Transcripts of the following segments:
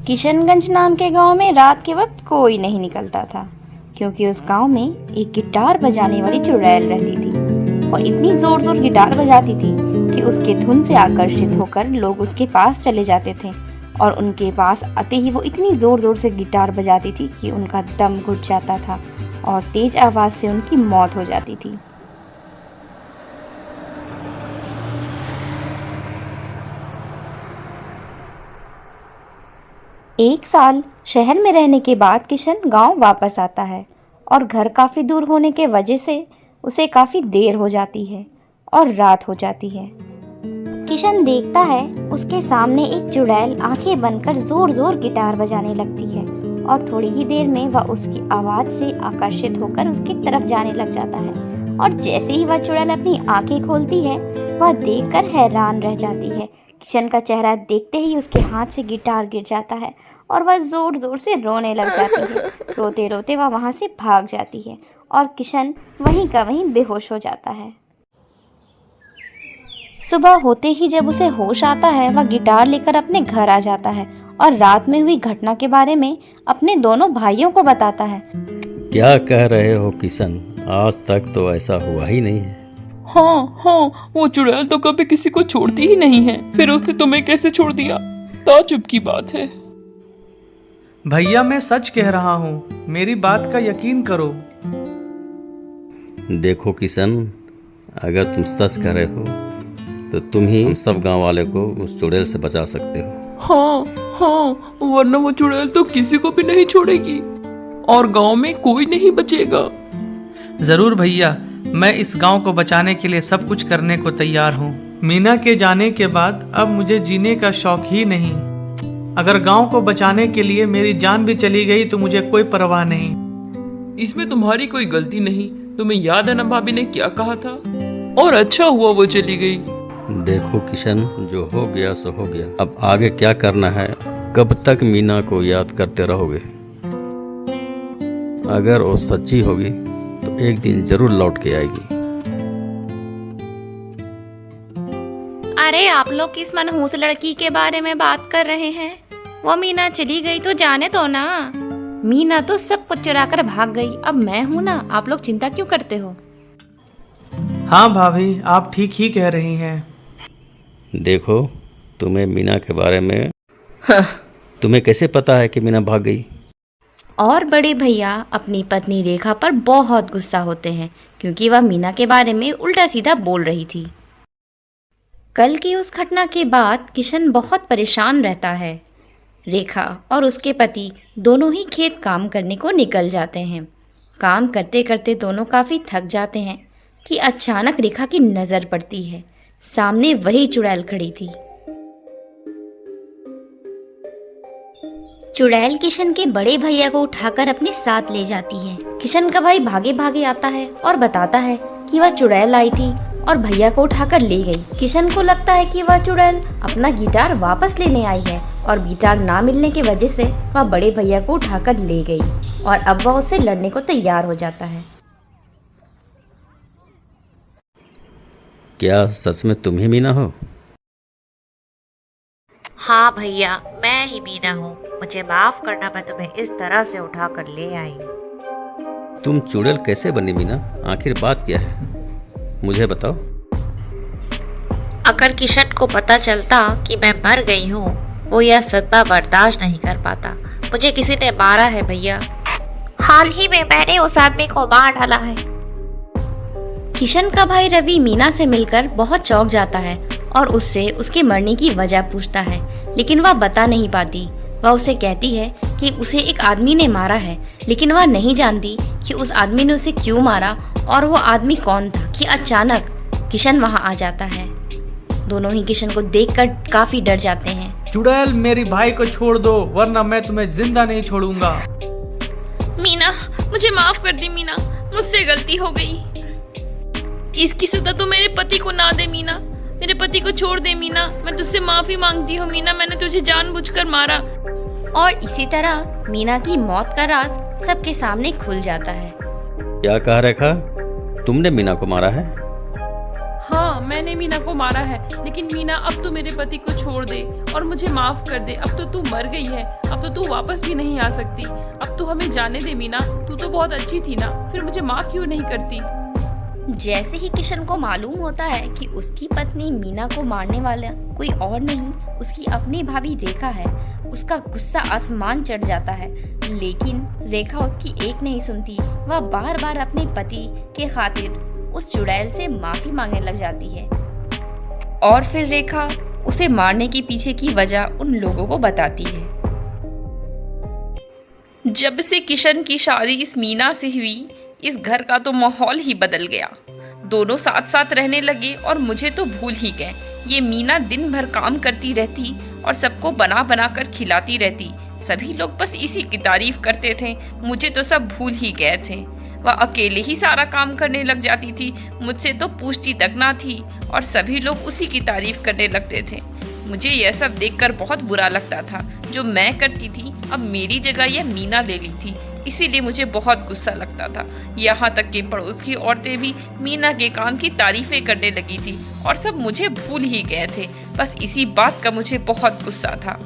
किशनगंज नाम के गांव में रात के वक्त कोई नहीं निकलता था, क्योंकि उस गांव में एक गिटार बजाने वाली चुड़ैल रहती थी। वो इतनी जोर जोर गिटार बजाती थी कि उसके धुन से आकर्षित होकर लोग उसके पास चले जाते थे, और उनके पास आते ही वो इतनी जोर जोर से गिटार बजाती थी कि उनका दम घुट जाता था और तेज आवाज से उनकी मौत हो जाती थी। एक साल शहर में रहने के बाद किशन गांव वापस आता है, और घर काफ़ी दूर होने के वजह से उसे काफ़ी देर हो जाती है और रात हो जाती है। किशन देखता है उसके सामने एक चुड़ैल आंखें बनकर जोर जोर गिटार बजाने लगती है, और थोड़ी ही देर में वह उसकी आवाज़ से आकर्षित होकर उसकी तरफ जाने लग जाता है। और जैसे ही वह चुड़ैल अपनी आंखें खोलती है, वह देखकर हैरान रह जाती है। किशन का चेहरा देखते ही उसके हाथ से गिटार गिर जाता है और वह जोर जोर से रोने लग जाती है। रोते रोते वह वहाँ से भाग जाती है और किशन वहीं का वहीं बेहोश हो जाता है। सुबह होते ही जब उसे होश आता है, वह गिटार लेकर अपने घर आ जाता है और रात में हुई घटना के बारे में अपने दोनों भाइयों को बताता है। क्या कह रहे हो किशन? आज तक तो ऐसा हुआ ही नहीं है। हाँ, वो चुड़ैल तो कभी किसी को छोड़ती ही नहीं है, फिर उसने तुम्हें कैसे छोड़ दिया? ताज्जुब की बात है। भैया मैं सच कह रहा हूँ, मेरी बात का यकीन करो। देखो किशन, अगर तुम सच कह रहे हो तो तुम ही सब गांव वाले को उस चुड़ैल से बचा सकते हो। हाँ, वरना वो चुड़ैल तो किसी को भी नहीं छोड़ेगी और गांव में कोई नहीं बचेगा। जरूर भैया, मैं इस गांव को बचाने के लिए सब कुछ करने को तैयार हूँ। मीना के जाने के बाद अब मुझे जीने का शौक ही नहीं। अगर गांव को बचाने के लिए मेरी जान भी चली गई तो मुझे कोई परवाह नहीं। इसमें तुम्हारी कोई गलती नहीं। तुम्हें याद है ना भाभी ने क्या कहा था? और अच्छा हुआ वो चली गई। देखो किशन, जो हो गया सो हो गया। अब आगे क्या करना है? कब तक मीना को याद करते रहोगे? अगर वो सच्ची होगी तो एक दिन जरूर लौट के आएगी। अरे आप लोग किस मनहूस लड़की के बारे में बात कर रहे हैं? वो मीना चली गई तो जाने दो ना। मीना तो सब कुछ चुरा कर भाग गई, अब मैं हूँ ना, आप लोग चिंता क्यों करते हो? हाँ भाभी, आप ठीक ही कह रही हैं। देखो, तुम्हें मीना के बारे में तुम्हें कैसे पता है कि मीना भाग गई? और बड़े भैया अपनी पत्नी रेखा पर बहुत गुस्सा होते हैं, क्योंकि वह मीना के बारे में उल्टा सीधा बोल रही थी। कल की उस घटना के बाद किशन बहुत परेशान रहता है। रेखा और उसके पति दोनों ही खेत काम करने को निकल जाते हैं। काम करते करते दोनों काफ़ी थक जाते हैं कि अचानक रेखा की नज़र पड़ती है। सामने वही चुड़ैल खड़ी थी। चुड़ैल किशन के बड़े भैया को उठाकर अपने साथ ले जाती है। किशन का भाई भागे भागे आता है और बताता है कि वह चुड़ैल आई थी और भैया को उठाकर ले गई। किशन को लगता है कि वह चुड़ैल अपना गिटार वापस लेने आई है, और गिटार ना मिलने की वजह से वह बड़े भैया को उठाकर ले गई, और अब वह उससे लड़ने को तैयार हो जाता है। क्या सच में तुम ही मीना हो? हाँ भैया, मैं ही मीना हूँ। मुझे माफ करना, मैं तुम्हें इस तरह से उठा कर ले आई। तुम चुड़ैल कैसे बनी मीना? आखिर बात क्या है, मुझे बताओ। अगर किशन को पता चलता कि मैं मर गई हूँ, वो यह सदमा बर्दाश्त नहीं कर पाता। मुझे किसी ने मारा है भैया। हाल ही में मैंने उस आदमी को मार डाला है। किशन का भाई रवि मीना से मिलकर बहुत चौंक जाता है और उससे उसके मरने की वजह पूछता है, लेकिन वह बता नहीं पाती। वह उसे कहती है कि उसे एक आदमी ने मारा है, लेकिन वह नहीं जानती कि उस आदमी ने उसे क्यों मारा और वो आदमी कौन था कि अचानक किशन वहां आ जाता है। दोनों ही किशन को देखकर काफी डर जाते हैं। चुड़ैल, मेरी भाई को छोड़ दो, वरना मैं तुम्हें जिंदा नहीं छोड़ूंगा। मीना, मुझे माफ कर दी मीना, मुझसे गलती हो गई। इसकी सजा तो मेरे पति को ना दे मीना, मेरे पति को छोड़ दे मीना। मैं तुझसे माफी मांगती हूँ मीना, मैंने तुझे जानबूझकर मारा। और इसी तरह मीना की मौत का राज सबके सामने खुल जाता है। क्या कहा रेखा? तुमने मीना को मारा है? हाँ, मैंने मैंने मीना को मारा है, लेकिन मीना अब तो मेरे पति को छोड़ दे और मुझे माफ कर दे। अब तो तू मर गई है, अब तो तू वापस भी नहीं आ सकती। अब तो हमें जाने दे मीना, तू तो बहुत अच्छी थी ना, फिर मुझे माफ क्यों नहीं करती। जैसे ही किशन को मालूम होता है कि उसकी पत्नी मीना को मारने वाला कोई और नहीं, उसकी अपनी भाभी रेखा है, उसका गुस्सा आसमान चढ़ जाता है। लेकिन रेखा उसकी एक नहीं सुनती। वह बार बार अपने पति के खातिर उस चुड़ैल से माफी मांगने लग जाती है और फिर रेखा उसे मारने के पीछे की वजह उन लोगों को बताती है। जब से किशन की शादी इस मीना से हुई, इस घर का तो माहौल ही बदल गया। दोनों साथ साथ रहने लगे और मुझे तो भूल ही गए। ये मीना दिन भर काम करती रहती और सबको बना बना कर खिलाती रहती। सभी लोग बस इसी की तारीफ करते थे, मुझे तो सब भूल ही गए थे। वह अकेले ही सारा काम करने लग जाती थी, मुझसे तो पूछती तक ना थी और सभी लोग उसी की तारीफ करने लगते थे। मुझे यह सब देखकर बहुत बुरा लगता था। जो मैं करती थी अब मेरी जगह यह मीना ले ली थी, इसीलिए मुझे बहुत गुस्सा लगता था। यहाँ तक कि पड़ोस की औरतें भी मीना के काम की तारीफें करने लगी थी और सब मुझे भूल ही गए थे। बस इसी बात का मुझे बहुत गुस्सा था।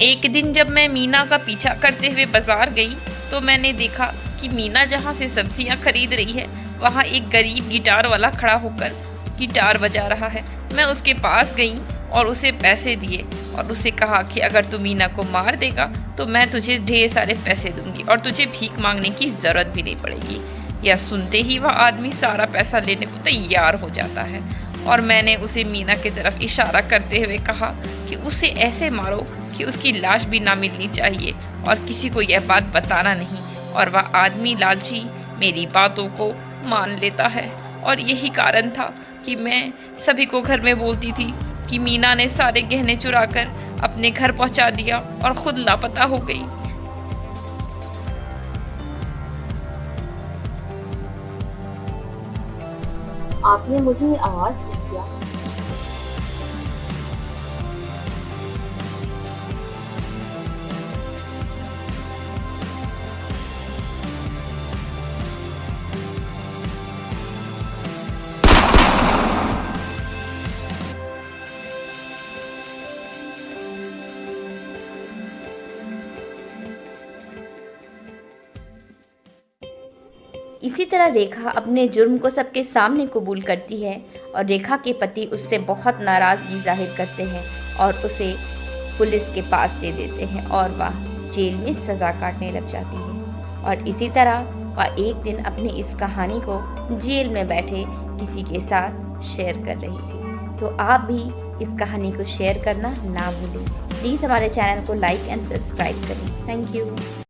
एक दिन जब मैं मीना का पीछा करते हुए बाजार गई तो मैंने देखा कि मीना जहाँ से सब्जियाँ खरीद रही है वहाँ एक गरीब गिटार वाला खड़ा होकर गिटार बजा रहा है। मैं उसके पास गई और उसे पैसे दिए और उसे कहा कि अगर तू मीना को मार देगा तो मैं तुझे ढेर सारे पैसे दूंगी और तुझे भीख मांगने की ज़रूरत भी नहीं पड़ेगी। यह सुनते ही वह आदमी सारा पैसा लेने को तैयार हो जाता है और मैंने उसे मीना की तरफ इशारा करते हुए कहा कि उसे ऐसे मारो कि उसकी लाश भी ना मिलनी चाहिए और किसी को यह बात बताना नहीं। और वह आदमी लालची मेरी बातों को मान लेता है और यही कारण था कि मैं सभी को घर में बोलती थी कि मीना ने सारे गहने चुराकर अपने घर पहुंचा दिया और खुद लापता हो गई। आपने मुझे आवाज दी क्या? इसी तरह रेखा अपने जुर्म को सबके सामने कबूल करती है और रेखा के पति उससे बहुत नाराज़गी जाहिर करते हैं और उसे पुलिस के पास दे देते हैं और वह जेल में सज़ा काटने लग जाती है। और इसी तरह वह एक दिन अपनी इस कहानी को जेल में बैठे किसी के साथ शेयर कर रही थी। तो आप भी इस कहानी को शेयर करना ना भूलें। प्लीज़ हमारे चैनल को लाइक एंड सब्सक्राइब करें। Thank you.